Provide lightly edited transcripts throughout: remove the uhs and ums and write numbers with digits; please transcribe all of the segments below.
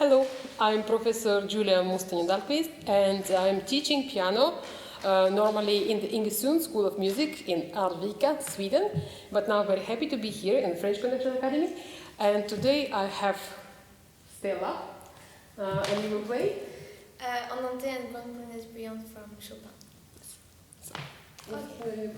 Hello, I'm Professor Julia Mustonen-Dahlkvist and I'm teaching piano normally in the Ingesund School of Music in Arvika, Sweden, but now very happy to be here in the French Connection Academy. And today I have Stella, and you will play? Andante and Bangladesh Beyond from Chopin. So, okay.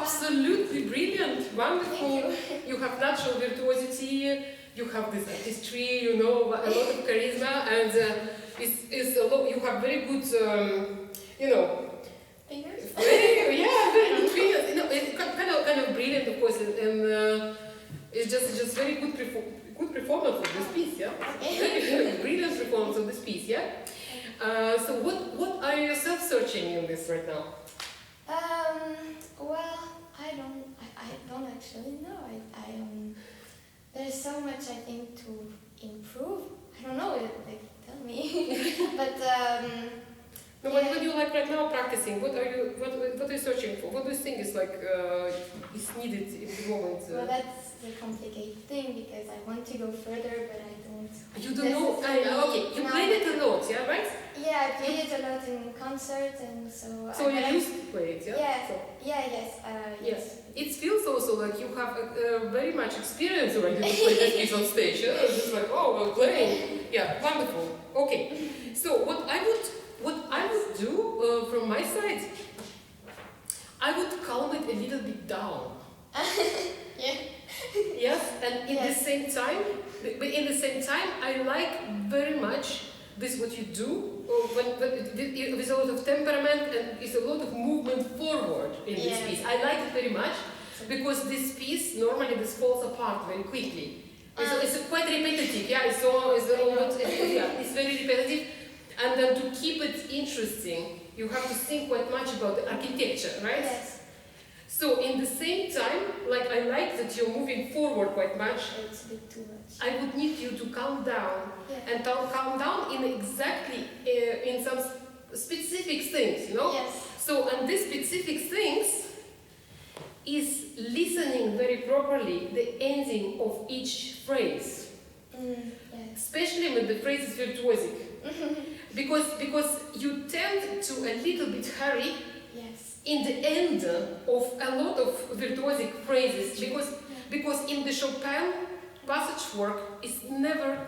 absolutely brilliant, wonderful. Thank You have natural virtuosity. You have this artistry, you know, a lot of charisma, and it's a lot. You have very good, you know, Fingers? very good fingers. You know, it's kind of brilliant, of course, and it's just very good good performance of this piece, yeah. Very brilliant performance of this piece, yeah. So what are you yourself searching in this right now? Well, I don't actually know. There's so much I think to improve. I don't know. Like, tell me. But No, what do you like right now practicing? What are you searching for? What do you think is like is needed in the moment? Well, that's the complicated thing because I want to go further, but I don't. You don't know. Okay, you played it a lot, yeah, right? Yeah, I played it a lot in concerts, and so. So you used to play it, yeah? Yeah. So, Yes. it feels also like you have very much experience already to play this piece on stage. Yeah? It's just like, oh, well, playing. Yeah, wonderful. Okay. So what I would do from my side, I would calm it a little bit down. Yeah. Yes, and in the same time, I like very much this what you do with a lot of temperament and with a lot of movement forward in this piece. I like it very much because this piece normally this falls apart very quickly. It's quite repetitive. Yeah, it's very repetitive, and then to keep it interesting, you have to think quite much about the architecture, right? Yes. So in the same time, like I like that you're moving forward quite much. It's a bit too much. I would need you to calm down and calm down in exactly in some specific things, you know. Yes. So and these specific things is listening very properly the ending of each phrase, Yes. especially when the phrase is virtuosic, because you tend to a little bit hurry. Yes. In the end of a lot of virtuosic phrases, because in the Chopin passage work is never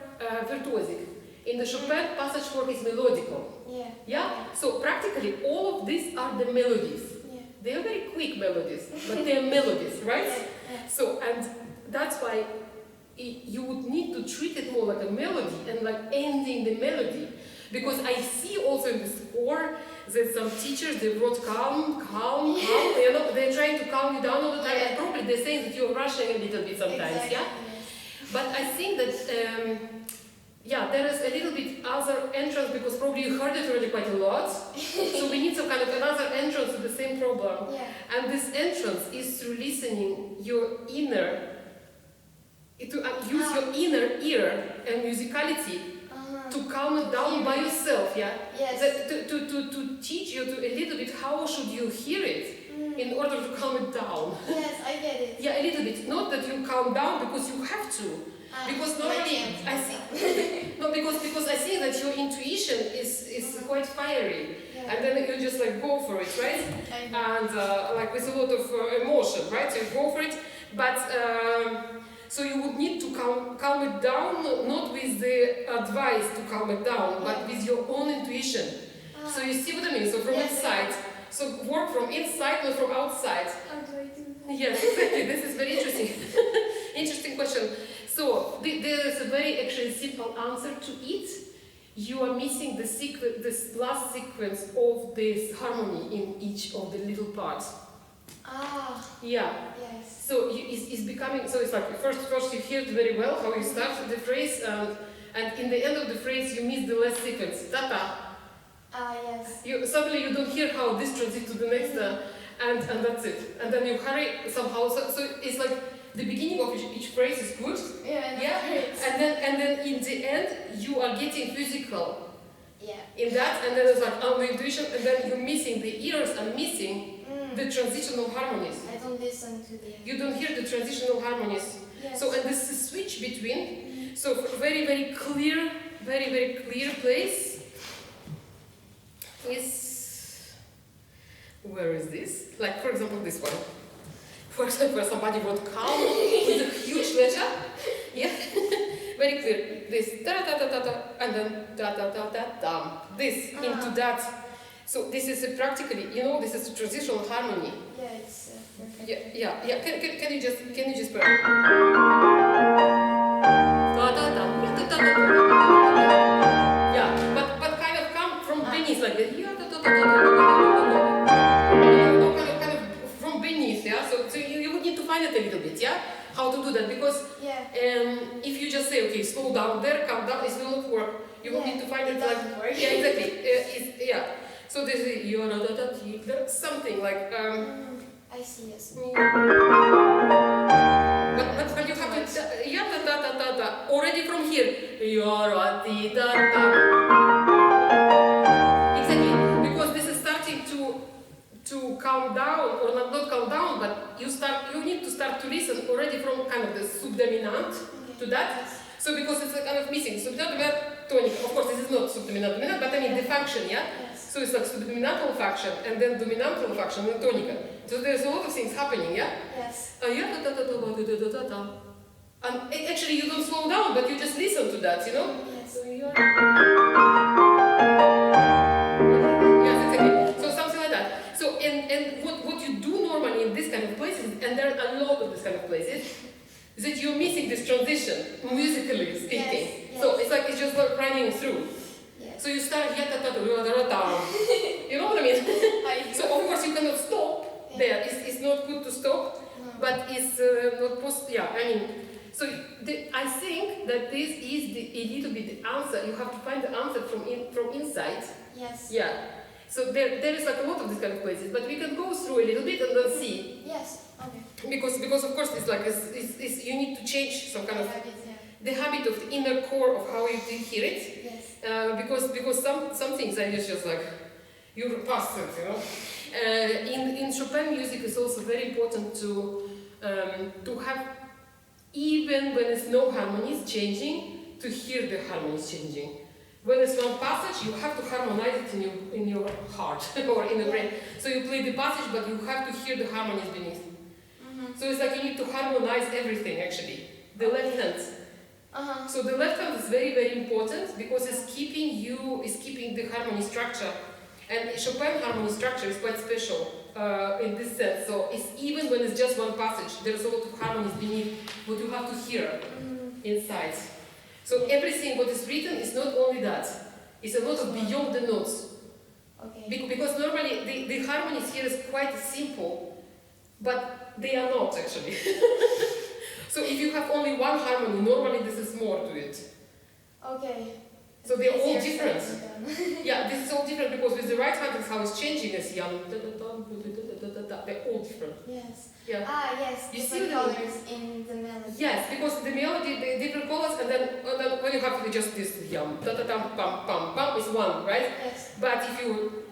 virtuosic. In the Chopin passage work is melodical. Yeah. Yeah. So practically all of these are the melodies. Yeah. They are very quick melodies, but they are melodies, right? Yeah. So and that's why you would need to treat it more like a melody and like ending the melody, because I see also in the score that some teachers they wrote calm, you know, they're trying to calm you down all the time, and probably they're saying that you're rushing a little bit sometimes, Exactly, yeah? yes. But I think that, there is a little bit other entrance, because probably you heard it already quite a lot, so we need some kind of another entrance to the same problem. Yeah. And this entrance is through listening your inner, to use your inner ear and musicality to calm it down by yourself, yeah? Yes. To teach you to a little bit how should you hear it in order to calm it down. Yes, I get it. Yeah, a little bit. Not that you calm down because you have to. Because normally I see because I see that your intuition is quite fiery, and then you just like go for it, right? And like with a lot of emotion, right? So you go for it, but. So you would need to calm it down, not with the advice to calm it down, but with your own intuition. So you see what I mean? So from inside. So work from inside, not from outside. How do I do that? Yes, exactly. This is very interesting. Interesting question. So there is a very actually simple answer to it. You are missing this last sequence of this harmony in each of the little parts. Yeah. Yes. So it's becoming, so it's like first you hear it very well how you start the phrase, and in the end of the phrase you miss the last sequence, ta-ta. Yes. Suddenly you don't hear how this transitions to the next, and that's it. And then you hurry somehow, so it's like the beginning of each phrase is good, and then in the end you are getting physical. Yeah. In that, and then it's like on the intuition, and then you're missing, the ears are missing the transitional harmonies. I don't listen to the. You don't hear the transitional harmonies. Yes. So, and this is switch between. So, very, very clear place is. Where is this? Like, for example, this one. For example, somebody wrote calm with a huge letter. Yeah. Very clear. This da da da da da, and then da da da da da. This into that. So this is practically, this is a transitional harmony. Yeah, it's perfect. Yeah. Can you just put? Yeah, but kind of come from beneath like that. Kind of from beneath, yeah. So you would need to find it a little bit, yeah. How to do that, because if you just say, okay, slow down there, calm down, it will not work. You will need to find it like, yeah, exactly. So there's something like I see, yes. but you have to already from here. Exactly, because this is starting to calm down, or not calm down, but you need to start to listen already from kind of the subdominant to that. So because it's a kind of missing subdominant tonic. Of course, this is not subdominant dominant, but I mean the function, yeah. So it's like subdominantal function and then dominantal function and tonica. So there's a lot of things happening, yeah. Yes. And actually, you don't slow down, but you just listen to that, you know. Yes. So yes, exactly. So something like that. So and what you do normally in this kind of places, and there are a lot of this kind of places, is that you're missing this transition, musically speaking. Yes. So it's like it's just like running through. Yes. So you start you know what I mean? So of course you cannot stop there. It's not good to stop, but it's not possible. Yeah, I mean. So I think that this is a little bit the answer. You have to find the answer from inside. Yes. Yeah. So there is like a lot of these kind of places, but we can go through a little bit and then see. Yes. Okay. Because of course it's like it's you need to change some kind of the habit of the inner core of how you hear it. Yes. Because some things are just like you pass through, you know. In Chopin music, it's also very important to have, even when it's no harmonies changing, to hear the harmonies changing. When it's one passage, you have to harmonize it in your heart or in the brain. So you play the passage, but you have to hear the harmonies beneath. So it's like you need to harmonize everything actually. The left hand. So the left hand is very, very important because it's keeping the harmony structure. And Chopin harmony structure is quite special in this sense. So it's even when it's just one passage, there's a lot of harmonies beneath what you have to hear inside. So everything what is written is not only that, it's a lot of beyond the notes. Okay. Because normally the harmonies here is quite simple, but they are not actually. So if you have only one harmony, normally this is more to it. Okay. So they're all different. Yeah, this is all different because with the right hand it's how it's changing as young. They're all different. Yes. Yeah. Yes. You see the the colors in the melody. Yes, because the melody, the different colors, and then when you have just this yum, ta ta tam pam pam pam is one, right? Yes. But if you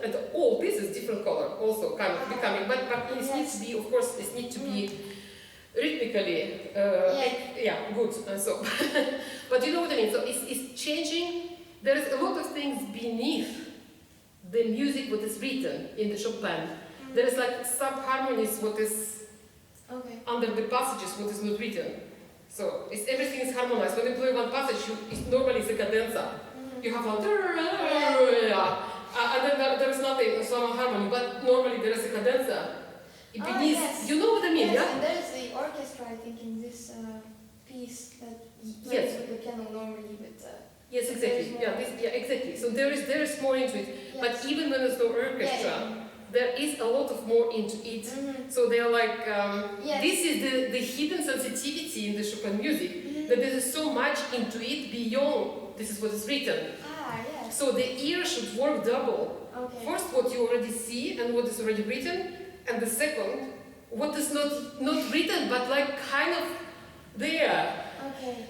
and all this is different color also kind of becoming, but it needs to be, of course, it needs to be rhythmically good. So, but you know what I mean. So it's changing. There is a lot of things beneath the music what is written in the Chopin. There is like sub-harmonies what is under the passages what is not written. So everything is harmonized. When you play one passage, it's normally a cadenza. You have one, and then there is nothing, some harmony, but normally there is a cadenza. Yes. You know what I mean, yes, yeah? And there is the orchestra, I think, in this piece that plays with the piano normally, but yes, exactly. Exactly. So there is more into it. Yes. But even when there's no orchestra, there is a lot of more into it. So they're like, this is the hidden sensitivity in the Chopin music, that there is so much into it beyond this is what is written. Yes. So the ear should work double. First, what you already see and what is already written, and the second, what is not written but like kind of there.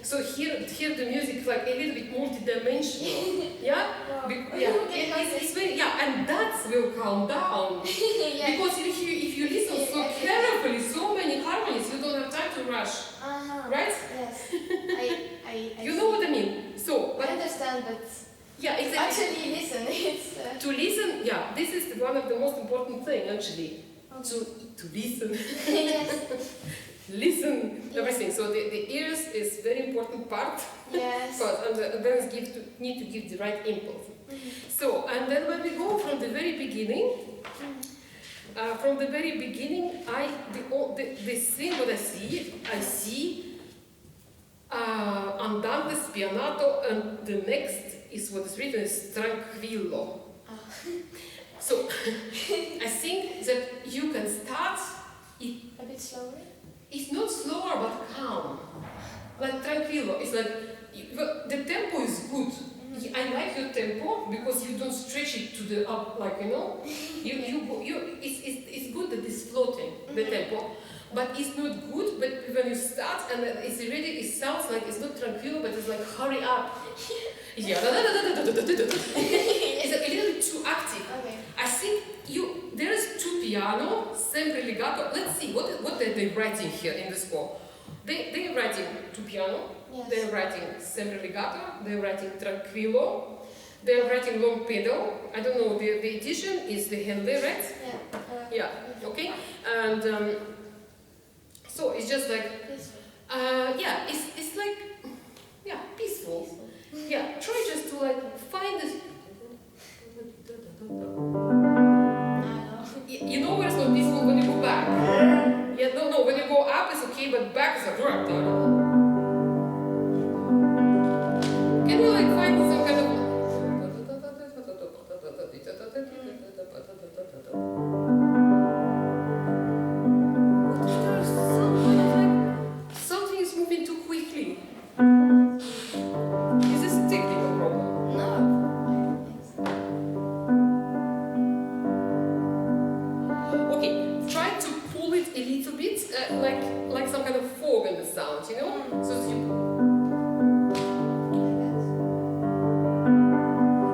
So here the music is like a little bit multi-dimensional. Yeah? It's very, and that will calm down. Because if you listen so carefully, so many harmonies, you don't have time to rush. Right? Yes. I you know what I mean? So, I understand, but exactly. actually listen. To listen, this is one of the most important thing actually. To listen. Yes. Listen, everything. So the ears is very important part. Yes. And then need to give the right impulse. So, and then when we go from the very beginning, from the very beginning, the thing what I see andante, spianato, and the next is what is written is tranquillo. So I think that you can start it A bit slower? It's not slower but calm. Like tranquillo. It's like the tempo is good. I like your tempo because you don't stretch it to the up, like it's good that it's floating, the tempo, but it's not good. But when you start and it's ready, it sounds like it's not tranquillo, but it's like hurry up. Yeah, it's a little bit too active. Okay. I think there is two piano, sempre legato. Let's see what are they writing here in the score. They are writing two piano. Yes. They're writing sempre legato, they're writing tranquillo, they're writing long pedal. I don't know, the edition is the Henley, right? Yeah. Yeah, okay. And so it's just like, Peaceful. yeah, it's like, yeah, peaceful. Yeah, try just to like find this. You know where it's not peaceful when you go back. Yeah, no, when you go up it's okay, but back is like, can you like find some kind of something is moving too quickly. Is this a technical problem? No, I don't think so. Okay, try to pull it a little bit, like some kind of fog in the sound, you know? So you.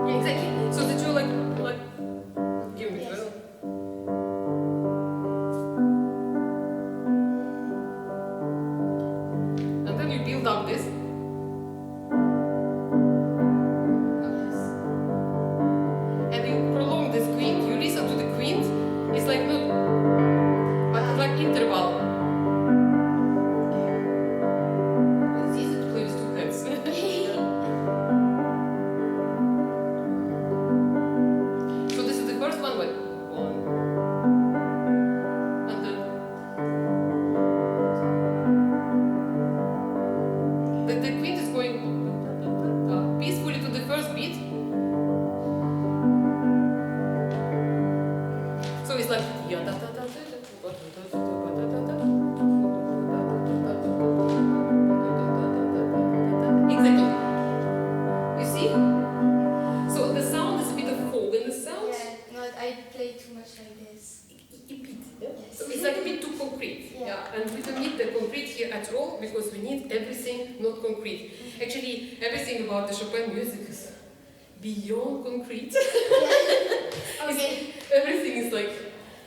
Yeah, exactly. So that you like give me Yes. and then you build up this. Yes. And you prolong this quint, you listen to the quint, it's like no, but it's like interval. It's easy to play with two hands. So this is the first one, like one, and then the quint is going peacefully to the first beat. So it's like exactly. You see? So the sound is a bit of fog in the sound. Yeah, no, I play too much like this. A bit, yeah? Yes. So it's like a bit too concrete. Yeah. And we don't need the concrete here at all because we need everything not concrete. Actually, everything about the Chopin music is beyond concrete. Okay. Everything is like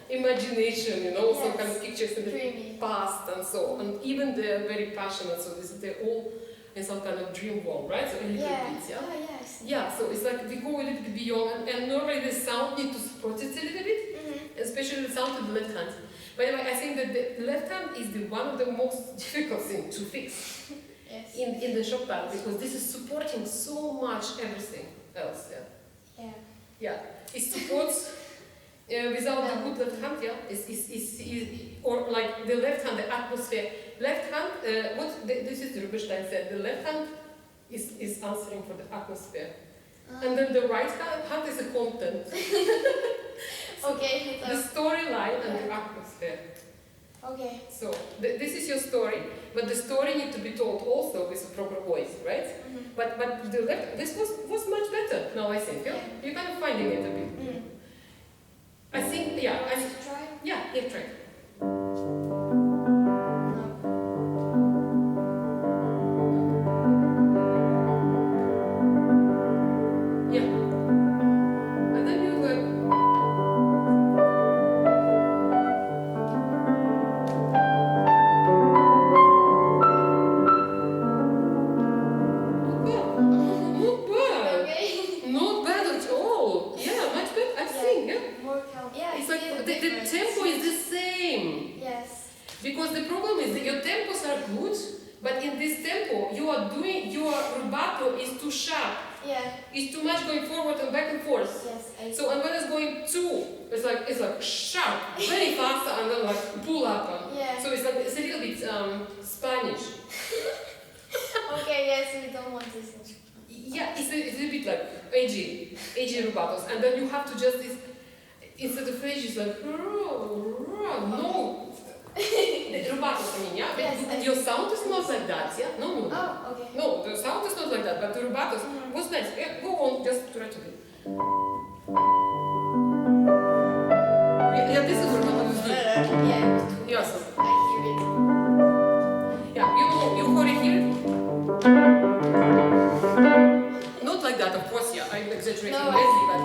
imagination, you know, some Yes. kind of pictures in the Dreamy. past and so on. And even they're very passionate, so they're all in some kind of dream world, right? So a little Yeah. bit, yeah? Oh, yes. Yeah, so it's like we go a little bit beyond, and normally the sound needs to support it a little bit, especially the sound to the left hand. By the way, I think that the left hand is one of the most difficult things to fix Yes. in the Chopin, because this is supporting so much everything else, yeah? Yeah. Yeah, it supports without the good left hand, yeah, or like the left hand, the atmosphere. Left hand, this is Rubinstein said, the left hand is answering for the atmosphere. And then the right hand is the content. Okay. The storyline and the atmosphere. Okay. So this is your story, but the story needs to be told also with a proper voice, right? But the left, this was much better now, I think. Yeah? You're kind of finding it a bit. I think, yeah. Try? Yeah, try. Yeah. And then you go. Not bad. Okay. Not bad at all. Yeah, much better. I think. Yeah. More calm. Yeah, It's I like see the difference. tempo is the same. Yes. Because the problem is that your tempos are good, but in this tempo your rubato is too sharp. Yeah. It's too much going forward and back and forth. Yes. So and when it's going two, it's like sharp, very fast, and then like pull up. Yeah. So it's a little bit Spanish. Okay. Yes, we don't want this. Yeah, it's a bit like edgy rubatos, and then you have to just instead of edgy, it's like no. The rubatos, I mean, yeah. Yes, Your sound is not like that, yeah. No. Oh, okay. No, the sound is not like that, but the rubatos was nice. Yeah, go on, just try to do. Yeah, this is rubato is good. Yeah. Yes. I hear it. Yeah, you heard it here. Not like that, of course. Yeah, I'm exaggerating No, badly, but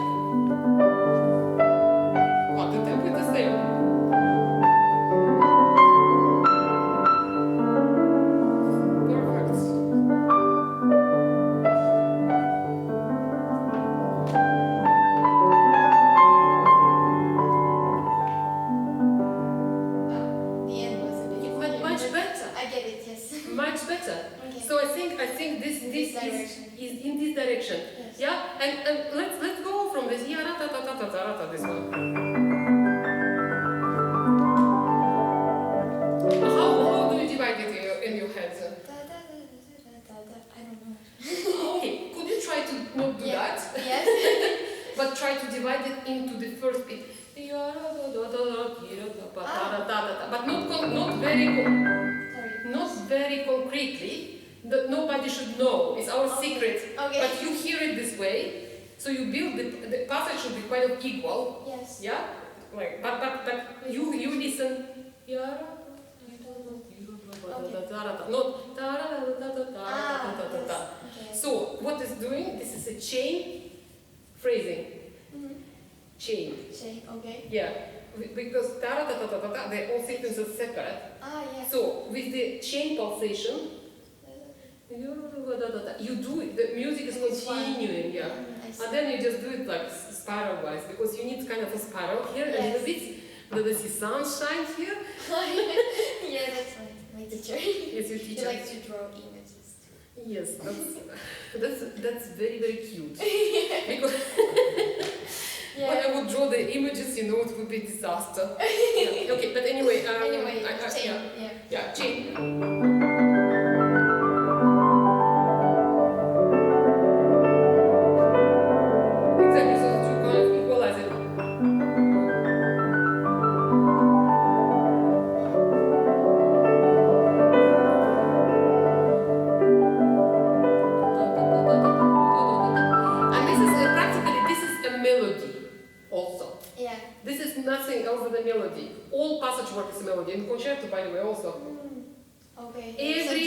what the tempo is the same. Much better. Okay. So I think this direction. is in this direction. Yes. Yeah, and let's go from this this one. How do you divide it in your head? I don't know. Okay, could you try to not do that? Yes. But try to divide it into the first beat. But not very concretely, that nobody should know. It's our secret. Okay. But you hear it this way, so you build the passage should be kind of equal. Yes. Yeah? Like, but you listen. So what is doing? This is a chain phrasing. Chain. Okay. Yeah. Because they're all sequences separate. Yes. So with the chain pulsation, you do it, the music is continuing, yeah. And then you just do it like spiral wise, because you need kind of a spiral here, a little bit. Let us see sunshine here. Yeah, that's my teacher. Yes, your teacher. He likes to draw images. Yes, that's very, very cute. Because when I would draw the images, it would be a disaster. Yeah. Okay, but anyway, chain. Yeah, chain. Exactly, so to kind of equalize it. And this is practically a melody also. Yeah. This is nothing else than a melody. All passage work is a melody. In concerto, by the way, also. Okay. Every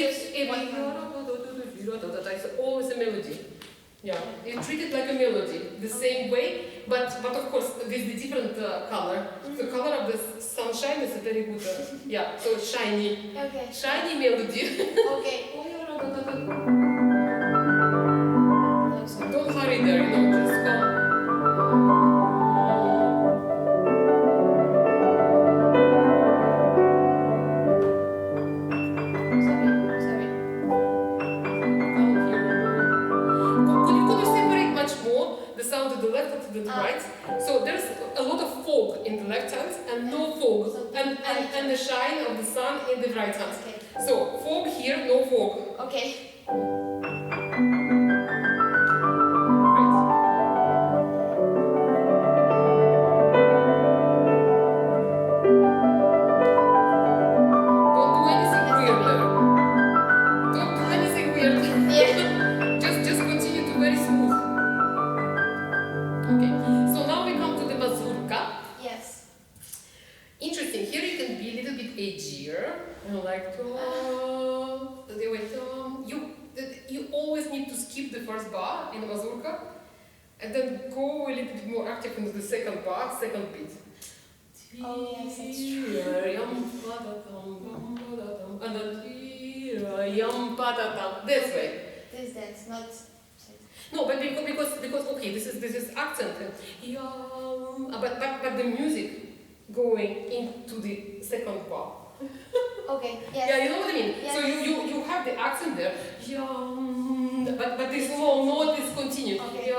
it's always a melody. Yeah, you treat it like a melody, the same way, but of course with the different color. The color of the sunshine is a very good. Yeah, so it's shiny. Okay. Shiny melody. Okay. Don't hurry there, just calm. To the right. So there's a lot of fog in the left hand and no fog, and the shine of the sun in the right hand. Okay. So fog here, no fog. Okay. Don't do anything weird there. Don't do anything weird. Yeah. Just continue to very smooth. Okay, so now we come to the mazurka. Yes. Interesting, here you can be a little bit edgier, like you always need to skip the first bar in the mazurka, and then go a little bit more active into the second bar, second beat. Oh yes, that's true. And then this way. That's not. No, but because okay, this is accent, but the music going into the second bar. Okay. Yes. Yeah, you know what I mean. Yes. So you have the accent there, and but this long note is continued. Okay.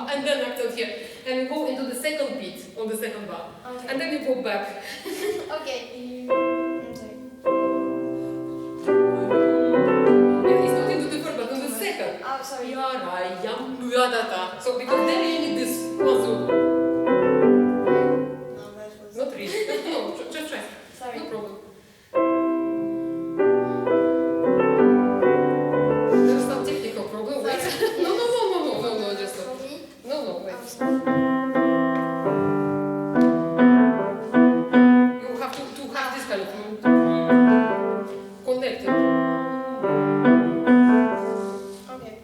And then accent here. And we go into the second beat on the second bar. Okay. And then you go back. Okay. It's not into the first, but in the second. Oh, sorry. So because then you need this muscle. No, that was... Not really. No, just try. Sorry. No problem. There's some technical problem. Wait. No, just For me? no, wait. Oh, sorry. You have to have this kind of connected. Okay.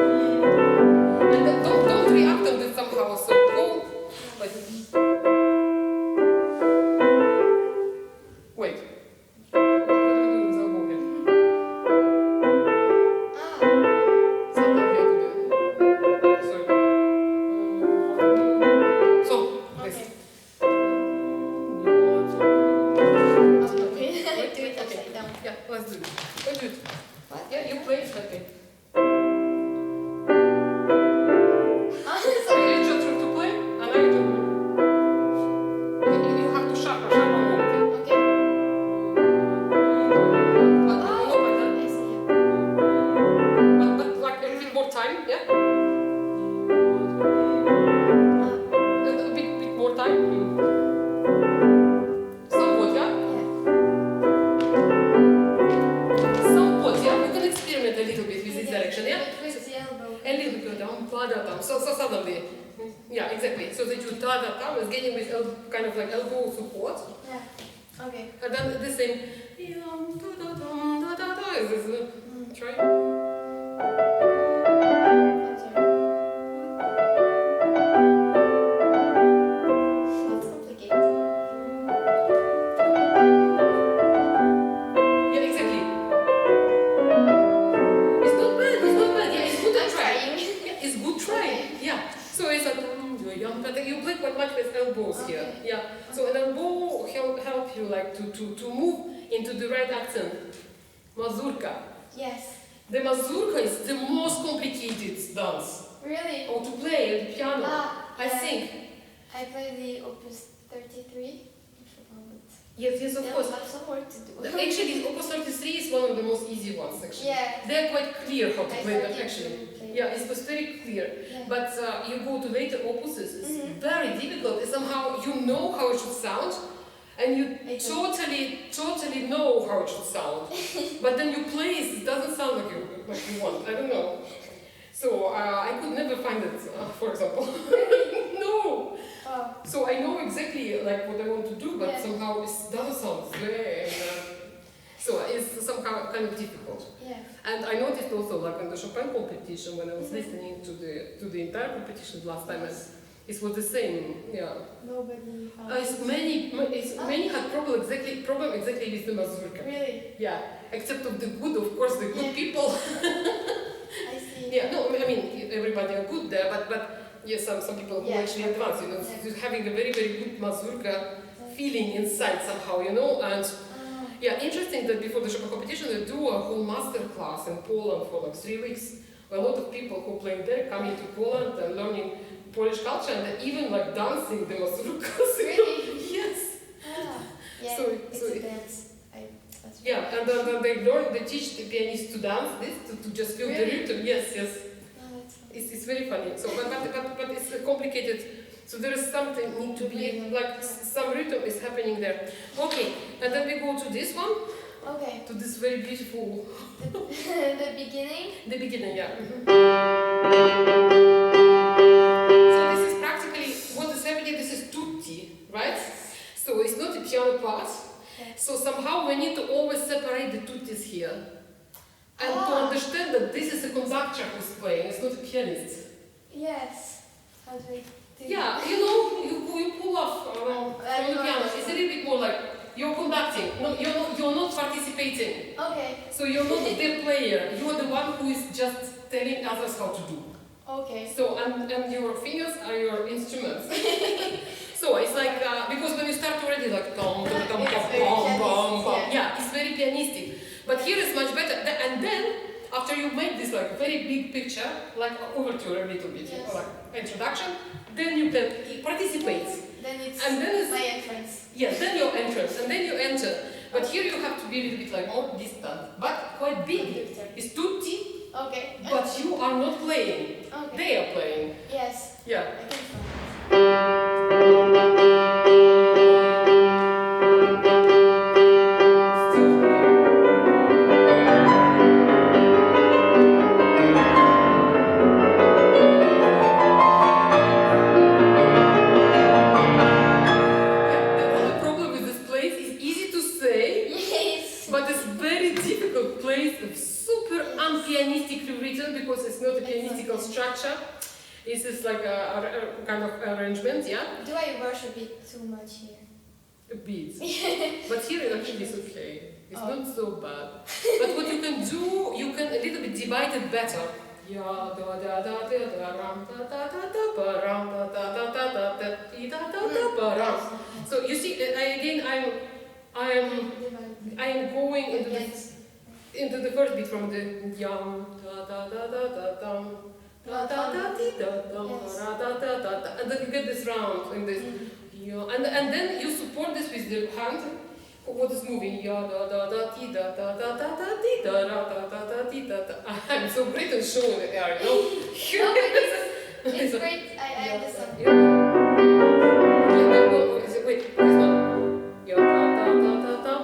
And then don't react on this somehow. So go. Wait. Wait. What do you do with elbow here? Ah. Sometimes you have to do it. Sorry. So this. Okay. Okay. Okay. Do it upside down. Yeah, let's do it. Let's do it. What? Yeah, you play it. Okay. Ah, So sorry. you just have to play, and I do. You have to sharpen more. Okay. But Oh, not like that. I see. But like a bit more time, yeah? Ah, A bit more time. Somewhat, yeah? yeah. Somewhat, yeah? We can experiment a little bit with this direction, yeah? With the elbow. A little bit down, da-da-dam. So suddenly, yeah, exactly. So that you da-da-dam is getting with kind of like elbow support. Yeah. Okay. And then the same, da-da-dam, da-da-da. Is this, try? I'm sorry. That's complicated. Yeah, exactly. It's not bad, yeah, it's good to I'm try. trying. Yeah, it's good trying, yeah. So it's like, but you play quite much with elbows here, Okay. yeah. So an elbow help you like to move into the right accent. Mazurka. Yes. The mazurka is the most complicated dance. Really? Or to play the piano, I yeah. think. I play the Opus 33. Chopin, but Yes, of still course. have some work to do. Actually, Opus 33 is one of the most easy ones, actually. Yeah. They're quite clear how to I play them, started actually. to play. Yeah, it was very clear. Yeah. But you go to later opuses, it's Mhm. very difficult. It's somehow you know how it should sound, and you I do. totally know how it should sound. But then you play it doesn't sound like you want. I don't know. So I could never find it, for example. No. Oh, So I know exactly like what I want to do, but Yeah. somehow it doesn't sound there. So it's somehow kind of difficult. yeah. And I noticed also, like in the Chopin competition, when I was listening to the entire competition last time, it was the same. Yeah, Nobody found many had problem exactly with the mazurka. Really? Yeah, except of the good, of course, the good Yeah. people. I see. Yeah, no, I mean everybody are good there, but yes, some people who Yeah. actually advance, Yeah. just having a very good mazurka feeling inside somehow, and. Ah, Yeah, interesting that before the Chopin competition they do a whole masterclass in Poland for like 3 weeks. A lot of people who play there coming to Poland and learning Polish culture and they're even like dancing the mazurkas. Really? Yes. ah. Yeah, So- it's so a it- dance. That's Yeah, and then they teach the pianist to dance this to just feel the Really? rhythm. Yes. Oh, that's fun. It's very funny. So, but it's complicated. So there is something need to be like some rhythm is happening there. Okay, and then we go to this one, Okay. to this very beautiful. The beginning. The beginning, yeah. So this is practically what is happening. This is tutti, right? So it's not the piano part. Yes. So somehow we need to always separate the tuttis here, and to Ah. understand that this is a conductor who's playing. It's not a pianist. Yes. How do I do Yeah, that? you pull off from the piano. It's a little bit more like you're conducting. No, you're not participating. Okay. So you're not the player. You're the one who is just telling others how to do. Okay. So and your fingers are your instruments. So it's like, because when you start already like, yeah, it's very pianistic. But here is much better. And then, after you make this like very big picture, like overture a little bit, or like introduction, then you can participate. Then it's my entrance. Yeah, then your entrance, and then you enter. But here you have to be a little bit like more distant, but quite big. It's tutti, Okay. but you are not playing. Okay. They are playing. Yes. Yeah. I can try. Because it's not a pianistical structure, it's just like a kind of arrangement, yeah? Do I rush a bit too much here? A bit. But here it actually is okay. It's not so bad. But what you can do, you can a little bit divide it better. So you see, again, I am going into the first beat from the yam da da da da da dum da da da di da dum da da da da da, and then you get this round in this, and then you support this with the hand. What is moving? Ya da da da di da da da da da di da da da da da di da da. I'm so great at showing the air, you know. It's great. I understand. Wait, this one. Ya da da da da da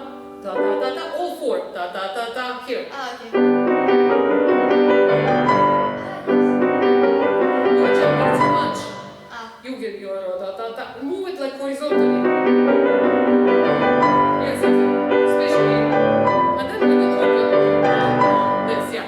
da da da da. All four. Da da da da. Here. Okay. You're jumping too much. You get your da da da. Move it like horizontally. Yes, especially. And then we can open this, yeah.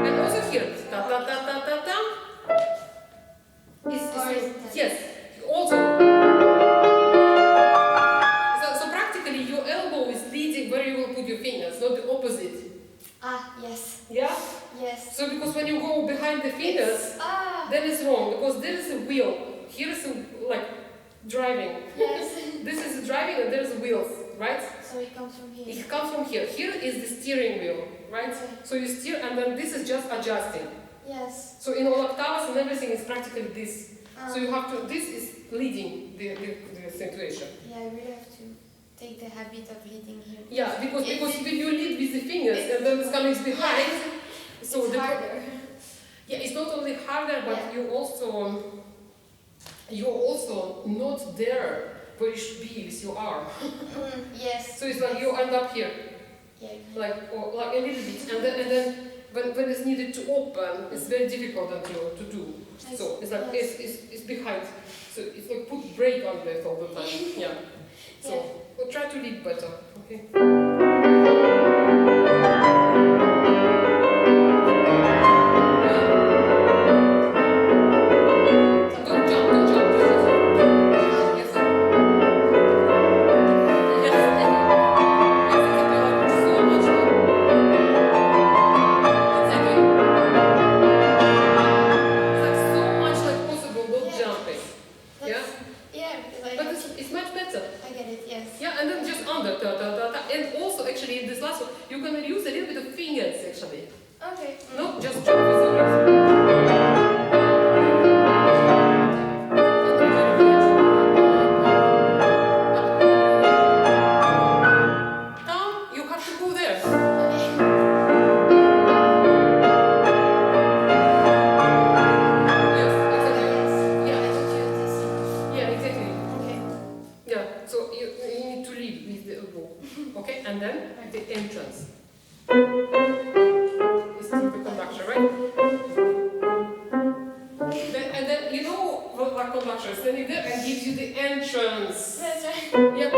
And also here, da da da da da da. Yes, also. So practically your elbow is leading where you will put your fingers, not the opposite. Yes. Yeah? Yes. So because when you go behind the fingers, then it's wrong, because there is a wheel. Here is like driving. Yes. This is driving and there is wheels, right? So it comes from here. It comes from here. Here is the steering wheel, right? Okay. So you steer and then this is just adjusting. Yes. So in all octaves and everything is practically this. So you have to, this is leading the situation. Yeah, I really have to take the habit of leading here. Yeah, because when you lead with the fingers and then it's coming behind, so it's harder. Yeah, it's not only harder, but you're also not there where you should be with your arm. Yes. So it's like you end up here, Yeah. like a little bit, and then when it's needed to open, it's very difficult to do. So it's like it's behind. So it's like put brake on it all the time. Yeah. So we'll try to lead better. Okay. Don't jump. Yes. Yes. So much. Exactly. It's like so much like possible, not jumping. Yeah? Yeah, because But it's much better. I get it, yes. Yeah, and then just under, da, da, da, da. And also, actually, in this last one, you're going to use a little bit of fingers, actually. Okay. Not just jump with the legs. Down, you have to go there. Yes, exactly. Yeah, I don't use this. Yeah, exactly. Okay. Yeah, so you need to lead with the elbow. Okay, and then the entrance. It's the conductor, right? And then you know what conductor is standing there and gives you the entrance. That's right. Yep.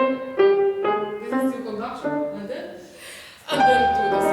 This is the conductor, and then do this.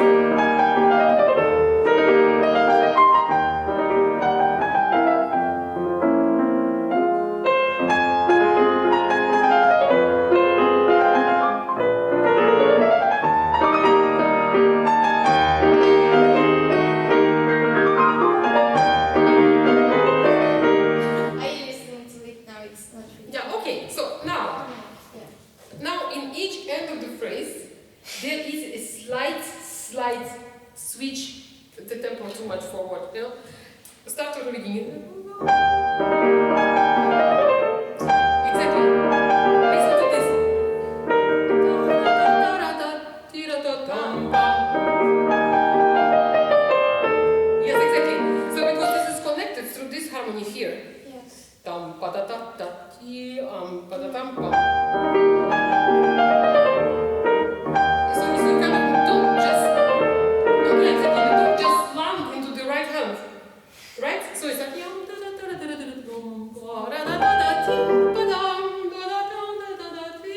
here. Yes. Tam pa da da da ti pa da tam pa. So you kind of don't like that, you don't just land into the right hand, right? So it's like yam da da da da da da da da da da ti pa dam da da da da da ti.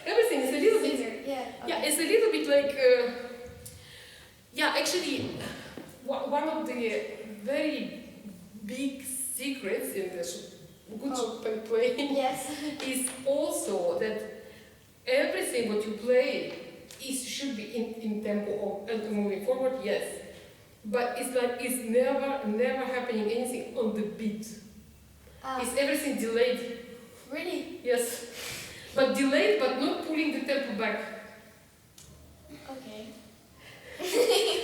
Everything is a little bit. Yeah. Okay. Yeah, it's a little bit like. Yeah, actually, one of the very big secrets in the good Chopin playing Yes. is also that everything what you play should be in tempo and moving forward, yes. But it's like it's never happening anything on the beat. It's everything delayed. Really? Yes. But delayed, but not pulling the tempo back. Okay.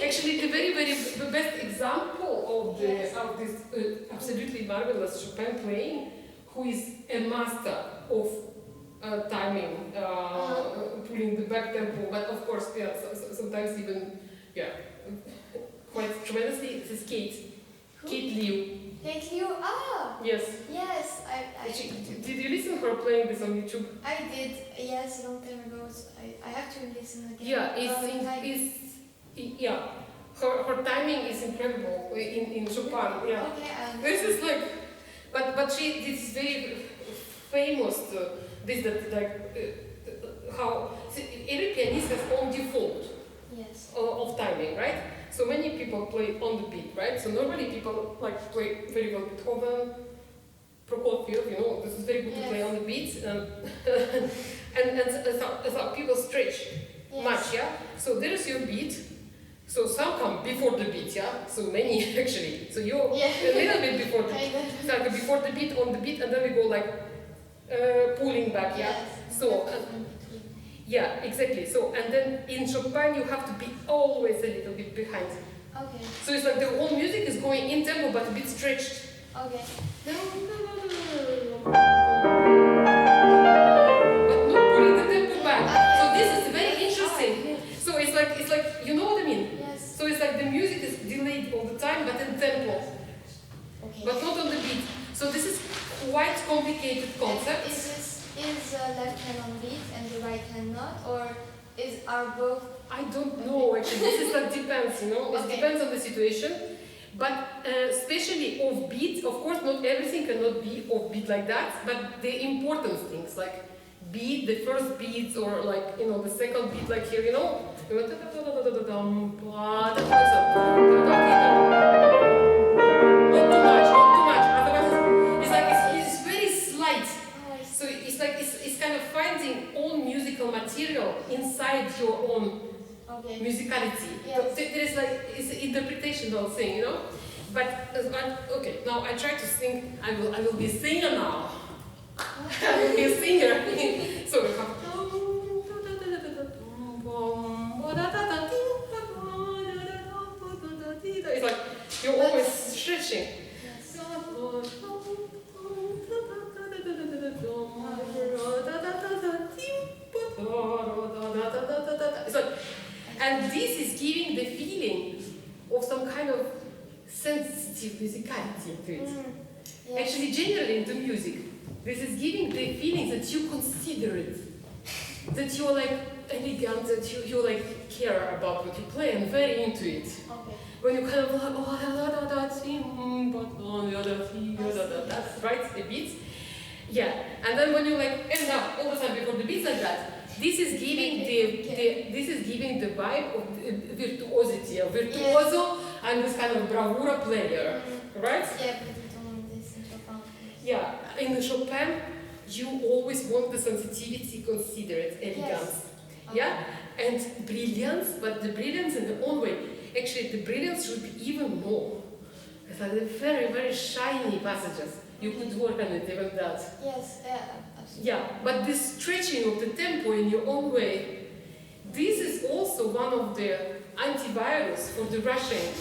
Actually, the best example of this absolutely marvelous Chopin playing, who is a master of timing, pulling the back tempo, but of course, yeah, sometimes even, yeah, quite tremendously, this is Kate. Who? Kate Liu. Kate Liu? Ah! Yes. Yes, Did you listen to her playing this on YouTube? I did, yes, a long time ago, so I have to listen again. Yeah, yeah, her timing is incredible in Chopin. Yeah, Okay, this is like, but this is very famous. This that like how every pianist has own default yes. of timing, right? So many people play on the beat, right? So normally people like play very well Beethoven, Prokofiev. You know, this is very good to play on the beat, and so people stretch much, yeah. So there is your beat. So some come before the beat, yeah? So many actually. So you're a little bit before the beat. So like before the beat, on the beat, and then we go like pulling back, yeah? Yes. So, yeah, exactly. So, and then in Chopin, you have to be always a little bit behind. Okay. So it's like the whole music is going in tempo, but a bit stretched. Okay. But not pulling the tempo back. So this is very interesting. So it's like, you know what I mean? Yes. So it's like the music is delayed all the time, but in tempo. Okay. But not on the beat. So this is quite complicated concept. Is left hand on beat and the right hand not, or are both? I don't know actually. This is like depends, you know. It depends on the situation. But especially off beat, of course, not everything cannot be off beat like that. But the important things like beat, the first beats, or like the second beat, like here, Not too much. Otherwise, it's very slight. So it's kind of finding own musical material inside your own musicality. Yes. There is like it's an interpretational thing, But okay, now I try to sing. I will be a singer now. I will be a singer. So we have. It's like you're always stretching. Yes. It's like, and this is giving the feeling of some kind of sensitive musicality to it. Yes. Actually, generally in the music, this is giving the feeling that you consider it, that you're like elegant, that you like care about what you play and very into it. Okay. When you kind of like, right, the beats. Yeah, and then when you like end up all the time before the beats like that, this is giving the vibe of virtuosity, a virtuoso and this kind of bravura player, right? Yeah, but we don't want this in Chopin. Yeah, in Chopin, you always want the sensitivity, considerate, elegance. Yes. Yeah, and brilliance, but the brilliance in the own way. Actually, the brilliance should be even more. It's like the very, very shiny passages. You could work on it, even that. Yes, absolutely. Yeah, but this stretching of the tempo in your own way, this is also one of the antivirus for the rushing.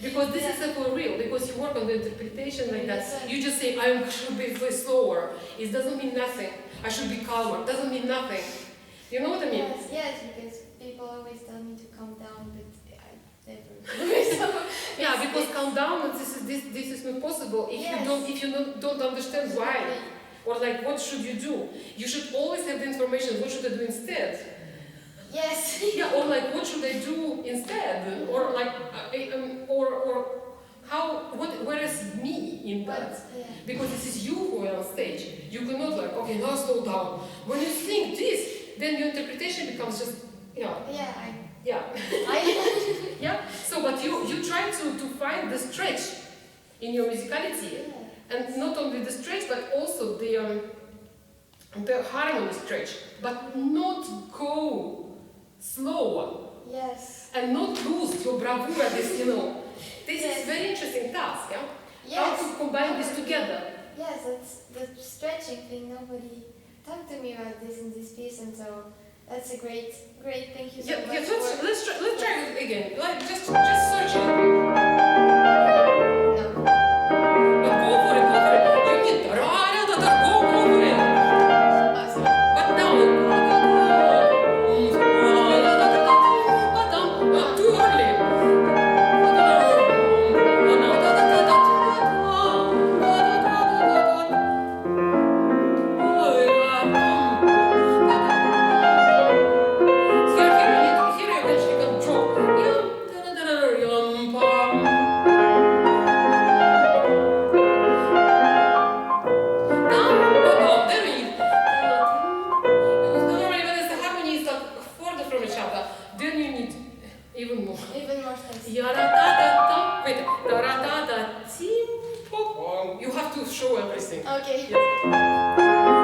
Because this is for real, because you work on the interpretation like that. You just say, I should be slower. It doesn't mean nothing. I should be calmer. It doesn't mean nothing. You know what I mean? Yes, because people always tell me to calm down, but I never. Yeah, because countdown, this is not possible if you don't understand why, or like what should you do. You should always have the information. What should I do instead? Yes. Yeah, or like what should I do instead, or like or how where is me in that? Yeah. Because this is you who are on stage. You cannot like now slow down. When you think this, then your interpretation becomes just Yeah. yeah. Yeah. So, but you try to find the stretch in your musicality, and not only the stretch, but also the harmony stretch, but not go slower. Yes. And not lose your bravura. This this is very interesting task. Yeah. Yes. How to combine this together? Yes, that's the stretching thing. Nobody talked to me about this in this piece, and so. That's a great. Thank you so much. Yeah. Let's try it again. Like just search it. No. But go for it. You need go for it. Oh, sorry. But now too early. You have to show everything. Okay. Yes.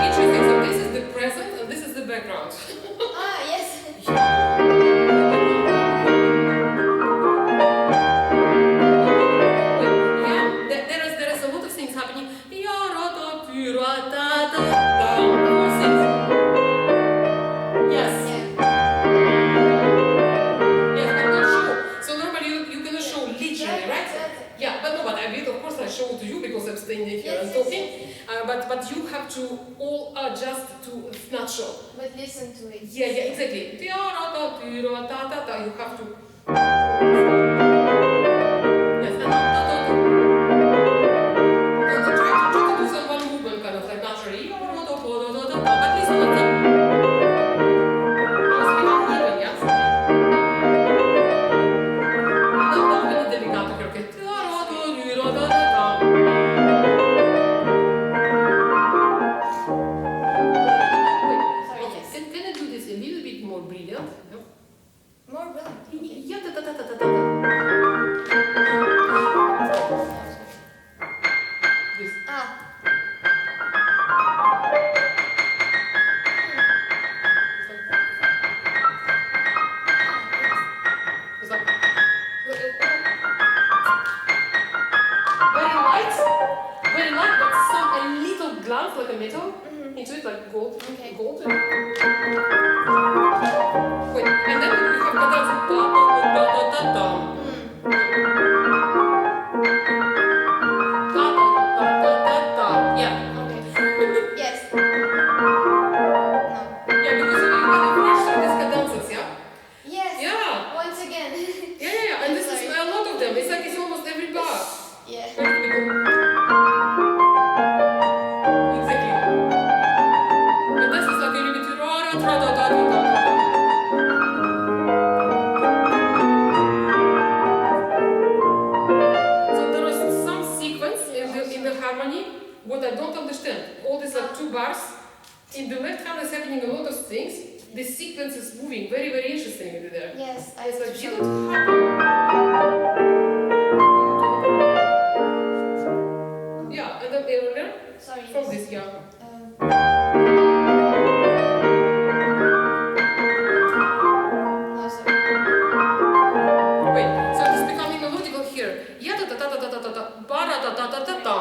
Interesting. So this is the present and this is the background. Yes. There is a lot of things happening. Yes. Yes, but not show. So normally you cannot show literally, right? Yeah, but I will of course I show to you because I'm staying here and talking. But you have to all adjust to not show. But listen to it. Yeah, exactly. You have to. Yes, try to do some one movement kind of like naturally. But listen to it. Also we have even, yes? Now we need the legato here, okay? Can I do this a little bit more brilliant? More brilliant. Okay. Yeah, This. It's like very light, but some a little glance like a metal into it, like gold. Okay. Gold. Wait, and then we have da-da-da-da-da-da-da. Yeah. Okay. Yes. No. Yeah, because you gotta brush through these cadences, yeah? Yes. Yeah. Once again. Yeah. And this is a lot of them. It's like it's almost every bar. Yeah. Exactly. And this is like a little bit So there is some sequence in the harmony what I don't understand. All these like two bars. In the left hand is happening a lot of things. The sequence is moving very, very interestingly there. Yes. It's like didn't happen. Yeah, and then earlier Sorry. from this, yeah. No, sorry. Wait, so it's becoming melodical here. Yeah, da da da da da da da, ba da da da da da da.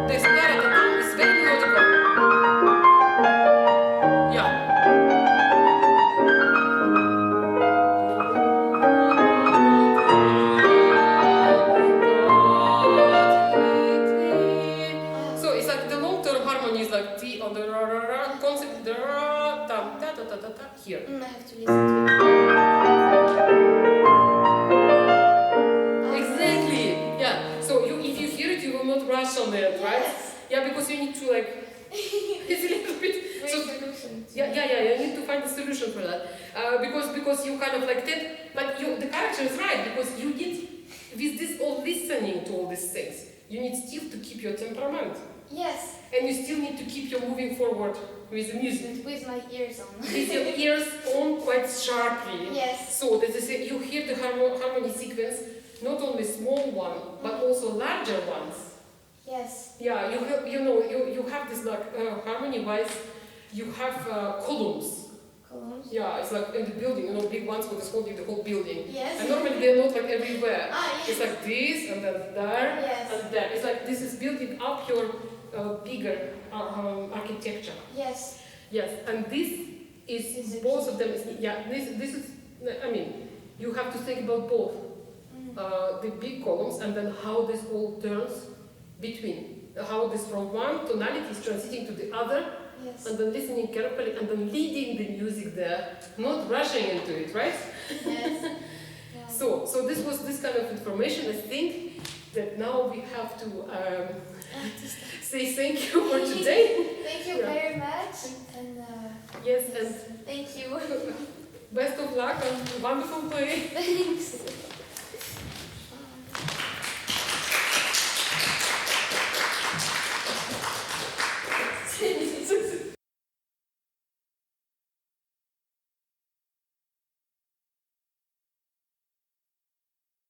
This da da da da is very melodical. Yeah. hear. I have to listen to it. Exactly. Yeah. So if you hear it, you will not rush on it, right? Yes. Yeah, because you need to like. It's a little bit. So, Solution. yeah. You need to find a solution for that. Because you kind of like the character is right, because you need with this all listening to all these things, you need still to keep your temperament. Yes. And you still need to keep your moving forward with the music. With my ears on. With your ears on quite sharply. Yes. So that is you hear the harmony sequence, not only small one, but also larger ones. Yes. Yeah, you have this like harmony wise, you have columns. Columns. Yeah, it's like in the building, big ones with holding the whole building. Yes. And normally they're not like everywhere. Yes. It's like this and then there Yes. and there. It's like this is building up your bigger architecture. Yes. Yes, and this is both of them. This is. I mean, you have to think about both the big columns and then how this all turns between. How this from one tonality is transiting to the other. Yes. And then listening carefully and then leading the music there, not rushing into it, right? Yes. Yeah. So this was this kind of information. I think that now we have to say thank you for today. Thank you very much. And yes, and thank you. best of luck and wonderful play. Thanks.